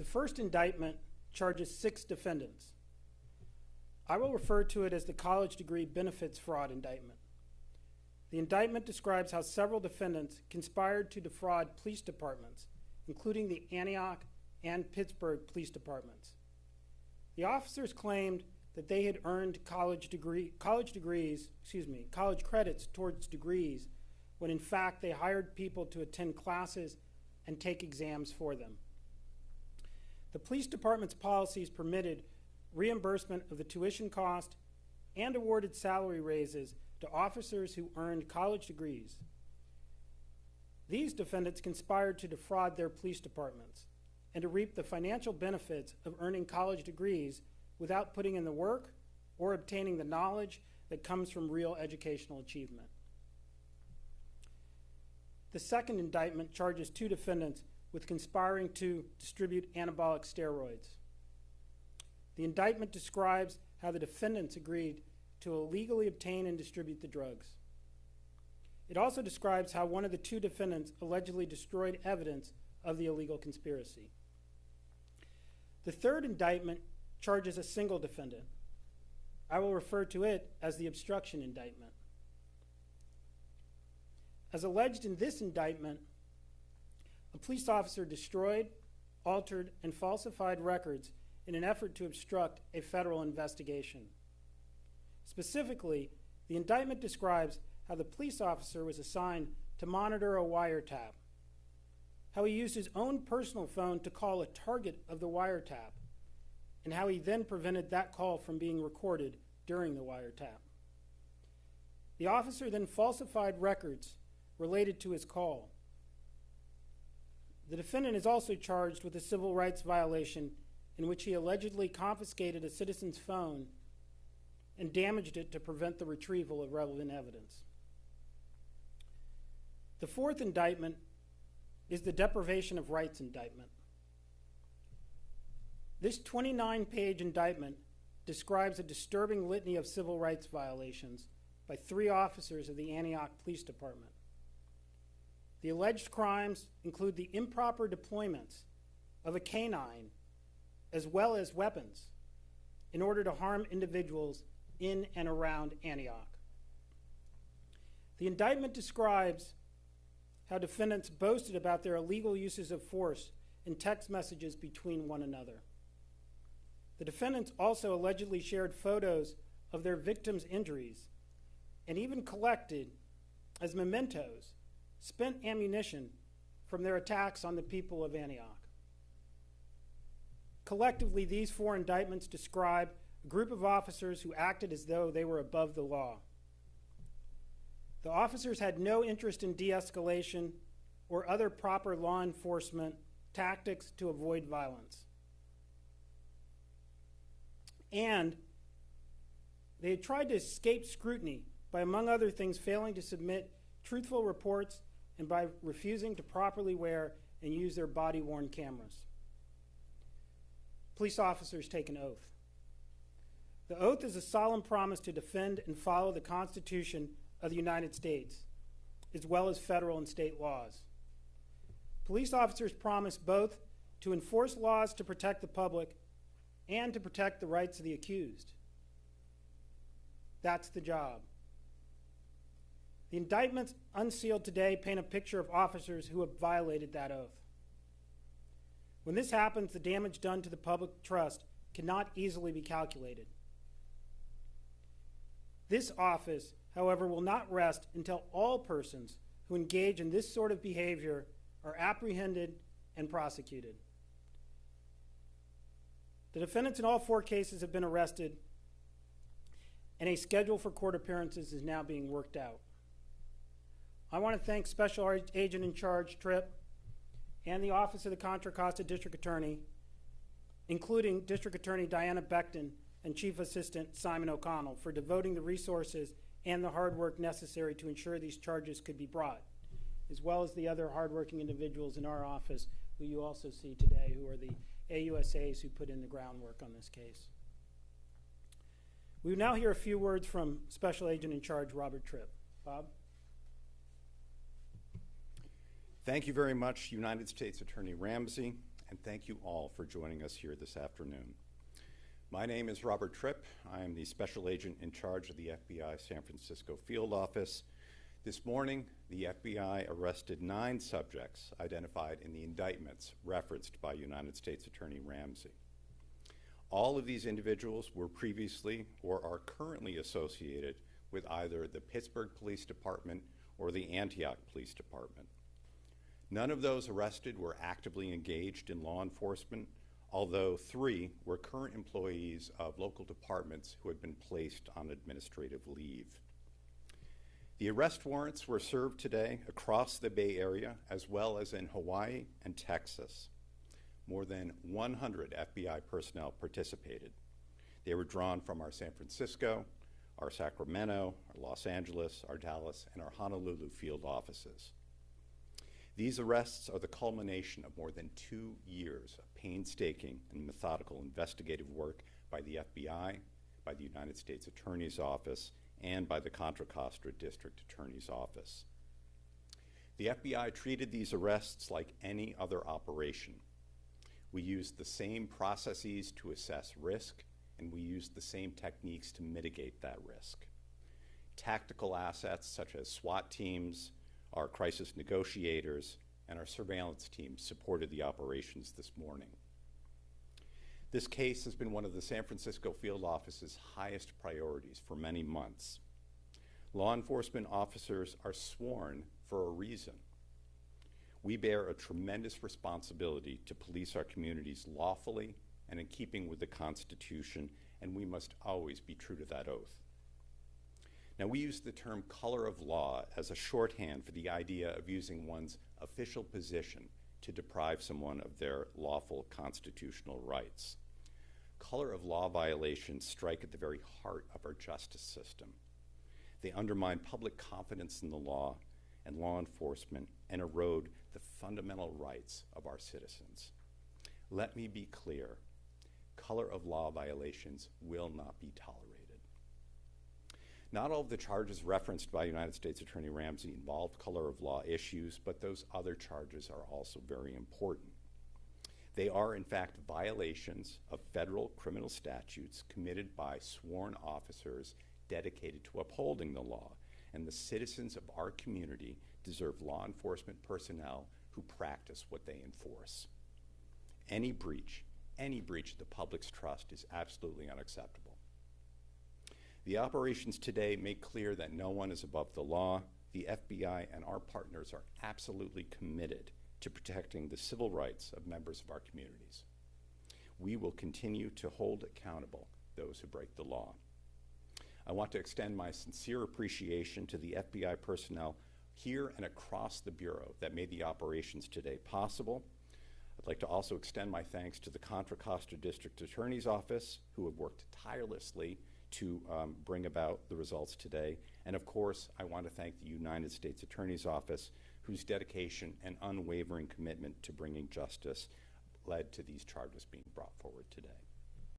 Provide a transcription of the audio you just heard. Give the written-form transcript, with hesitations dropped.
The first indictment charges 6 defendants. I will refer to it as the college degree benefits fraud indictment. The indictment describes how several defendants conspired to defraud police departments, including the Antioch and Pittsburg police departments. The officers claimed that they had earned college credits towards degrees, when in fact they hired people to attend classes and take exams for them. The police department's policies permitted reimbursement of the tuition cost and awarded salary raises to officers who earned college degrees. These defendants conspired to defraud their police departments and to reap the financial benefits of earning college degrees without putting in the work or obtaining the knowledge that comes from real educational achievement. The second indictment charges 2 defendants with conspiring to distribute anabolic steroids. The indictment describes how the defendants agreed to illegally obtain and distribute the drugs. It also describes how one of the 2 defendants allegedly destroyed evidence of the illegal conspiracy. The third indictment charges a single defendant. I will refer to it as the obstruction indictment. As alleged in this indictment, a police officer destroyed, altered, and falsified records in an effort to obstruct a federal investigation. Specifically, the indictment describes how the police officer was assigned to monitor a wiretap, how he used his own personal phone to call a target of the wiretap, and how he then prevented that call from being recorded during the wiretap. The officer then falsified records related to his call. The defendant is also charged with a civil rights violation in which he allegedly confiscated a citizen's phone and damaged it to prevent the retrieval of relevant evidence. The fourth indictment is the deprivation of rights indictment. This 29-page indictment describes a disturbing litany of civil rights violations by 3 officers of the Antioch Police Department. The alleged crimes include the improper deployments of a canine as well as weapons in order to harm individuals in and around Antioch. The indictment describes how defendants boasted about their illegal uses of force in text messages between one another. The defendants also allegedly shared photos of their victims' injuries and even collected, as mementos, spent ammunition from their attacks on the people of Antioch. Collectively, these 4 indictments describe a group of officers who acted as though they were above the law. The officers had no interest in de-escalation or other proper law enforcement tactics to avoid violence. And they had tried to escape scrutiny by, among other things, failing to submit truthful reports and by refusing to properly wear and use their body-worn cameras. Police officers take an oath. The oath is a solemn promise to defend and follow the Constitution of the United States, as well as federal and state laws. Police officers promise both to enforce laws to protect the public and to protect the rights of the accused. That's the job. The indictments unsealed today paint a picture of officers who have violated that oath. When this happens, the damage done to the public trust cannot easily be calculated. This office, however, will not rest until all persons who engage in this sort of behavior are apprehended and prosecuted. The defendants in all 4 cases have been arrested, and a schedule for court appearances is now being worked out. I want to thank Special Agent in Charge Tripp and the Office of the Contra Costa District Attorney, including District Attorney Diana Beckton and Chief Assistant Simon O'Connell, for devoting the resources and the hard work necessary to ensure these charges could be brought, as well as the other hardworking individuals in our office who you also see today, who are the AUSAs who put in the groundwork on this case. We will now hear a few words from Special Agent in Charge Robert Tripp. Bob? Thank you very much, United States Attorney Ramsey, and thank you all for joining us here this afternoon. My name is Robert Tripp. I am the Special Agent in charge of the FBI San Francisco Field Office. This morning, the FBI arrested 9 subjects identified in the indictments referenced by United States Attorney Ramsey. All of these individuals were previously or are currently associated with either the Pittsburgh Police Department or the Antioch Police Department. None of those arrested were actively engaged in law enforcement, although 3 were current employees of local departments who had been placed on administrative leave. The arrest warrants were served today across the Bay Area as well as in Hawaii and Texas. More than 100 FBI personnel participated. They were drawn from our San Francisco, our Sacramento, our Los Angeles, our Dallas, and our Honolulu field offices. These arrests are the culmination of more than 2 years of painstaking and methodical investigative work by the FBI, by the United States Attorney's Office, and by the Contra Costa District Attorney's Office. The FBI treated these arrests like any other operation. We used the same processes to assess risk, and we used the same techniques to mitigate that risk. Tactical assets such as SWAT teams, our crisis negotiators, and our surveillance teams supported the operations this morning. This case has been one of the San Francisco Field Office's highest priorities for many months. Law enforcement officers are sworn for a reason. We bear a tremendous responsibility to police our communities lawfully and in keeping with the Constitution, and we must always be true to that oath. Now, we use the term color of law as a shorthand for the idea of using one's official position to deprive someone of their lawful constitutional rights. Color of law violations strike at the very heart of our justice system. They undermine public confidence in the law and law enforcement and erode the fundamental rights of our citizens. Let me be clear, color of law violations will not be tolerated. Not all of the charges referenced by United States Attorney Ramsey involved color of law issues, but those other charges are also very important. They are, in fact, violations of federal criminal statutes committed by sworn officers dedicated to upholding the law, and the citizens of our community deserve law enforcement personnel who practice what they enforce. Any breach of the public's trust is absolutely unacceptable. The operations today make clear that no one is above the law. The FBI and our partners are absolutely committed to protecting the civil rights of members of our communities. We will continue to hold accountable those who break the law. I want to extend my sincere appreciation to the FBI personnel here and across the Bureau that made the operations today possible. I'd like to also extend my thanks to the Contra Costa District Attorney's Office, who have worked tirelessly to bring about the results today. And of course, I want to thank the United States Attorney's Office, whose dedication and unwavering commitment to bringing justice led to these charges being brought forward today.